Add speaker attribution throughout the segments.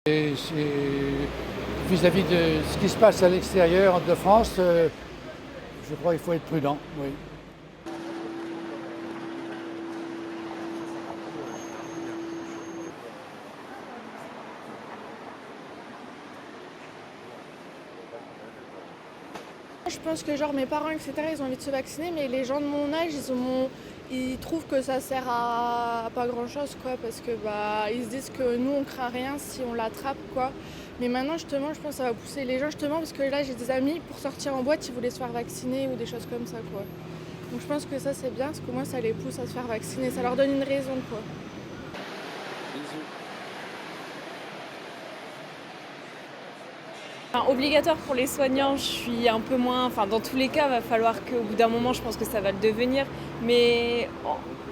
Speaker 1: Et vis-à-vis de ce qui se passe à l'extérieur de France, je crois qu'il faut être prudent, oui.
Speaker 2: Je pense que genre mes parents, etc., ils ont envie de se vacciner, mais les gens de mon âge, ils trouvent que ça sert à pas grand-chose, quoi, parce que ils se disent que nous, on craint rien si on l'attrape, quoi. Mais maintenant, justement, je pense que ça va pousser les gens, justement, parce que là, j'ai des amis, pour sortir en boîte, ils voulaient se faire vacciner ou des choses comme ça, quoi. Donc je pense que ça, c'est bien, parce que moi, ça les pousse à se faire vacciner, ça leur donne une raison, quoi.
Speaker 3: Enfin, obligatoire pour les soignants, je suis un peu moins... Enfin, dans tous les cas, il va falloir qu'au bout d'un moment, je pense que ça va le devenir. Mais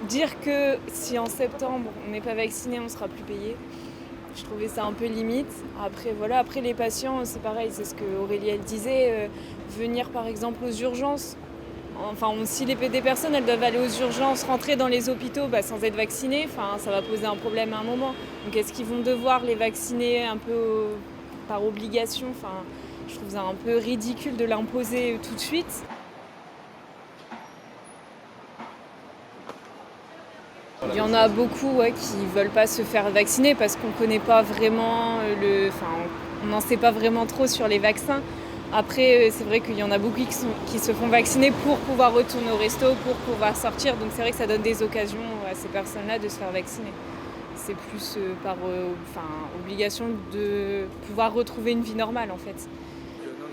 Speaker 3: dire que si en septembre, on n'est pas vacciné, on ne sera plus payé, je trouvais ça un peu limite. Après, voilà, après les patients, c'est pareil, c'est ce que Aurélie, elle disait. Venir, par exemple, aux urgences. Enfin, si des personnes, elles doivent aller aux urgences, rentrer dans les hôpitaux sans être vaccinées, enfin, ça va poser un problème à un moment. Donc, est-ce qu'ils vont devoir les vacciner un peu par obligation? Enfin, je trouve ça un peu ridicule de l'imposer tout de suite. Il y en a beaucoup qui ne veulent pas se faire vacciner parce qu'on ne connaît pas vraiment on n'en sait pas vraiment trop sur les vaccins. Après, c'est vrai qu'il y en a beaucoup qui se font vacciner pour pouvoir retourner au resto, pour pouvoir sortir. Donc c'est vrai que ça donne des occasions à ces personnes-là de se faire vacciner. C'est plus par obligation de pouvoir retrouver une vie normale en fait.
Speaker 4: Non,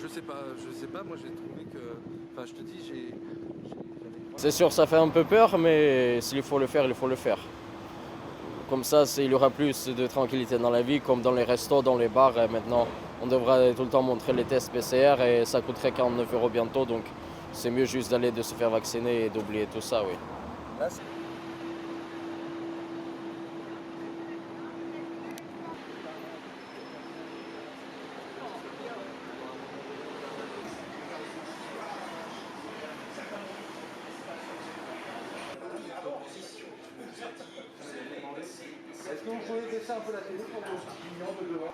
Speaker 4: je sais pas, moi j'ai trouvé que, je te dis,
Speaker 5: C'est sûr, ça fait un peu peur, mais s'il faut le faire, il faut le faire. Comme ça, il y aura plus de tranquillité dans la vie, comme dans les restos, dans les bars. Et maintenant, on devra tout le temps montrer les tests PCR et ça coûterait 49 € bientôt. Donc, c'est mieux juste de se faire vacciner et d'oublier tout ça, oui.
Speaker 4: est-ce que vous pouvez baisser un peu la télé pour vos clients de devant?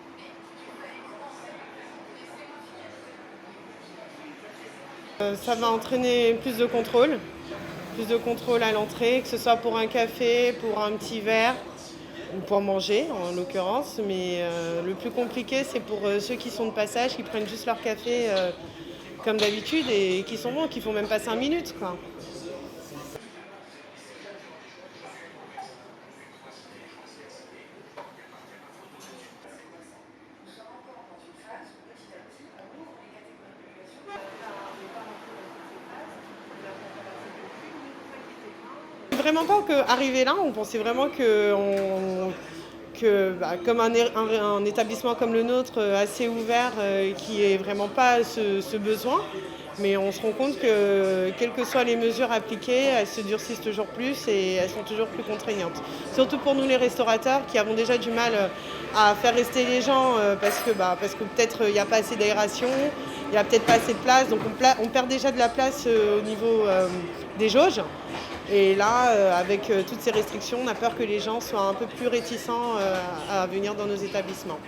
Speaker 6: Ça va entraîner plus de contrôle à l'entrée, que ce soit pour un café, pour un petit verre ou pour manger en l'occurrence. Mais le plus compliqué, c'est pour ceux qui sont de passage, qui prennent juste leur café comme d'habitude et qui sont bons, qui font même pas 5 minutes, quoi. Vraiment pas qu'arrivé là, on pensait vraiment comme un établissement comme le nôtre, assez ouvert, qui ait vraiment pas ce besoin. Mais on se rend compte que, quelles que soient les mesures appliquées, elles se durcissent toujours plus et elles sont toujours plus contraignantes. Surtout pour nous les restaurateurs qui avons déjà du mal à faire rester les gens parce que peut-être il n'y a pas assez d'aération, il n'y a peut-être pas assez de place. Donc on perd déjà de la place au niveau des jauges. Et là, avec toutes ces restrictions, on a peur que les gens soient un peu plus réticents à venir dans nos établissements.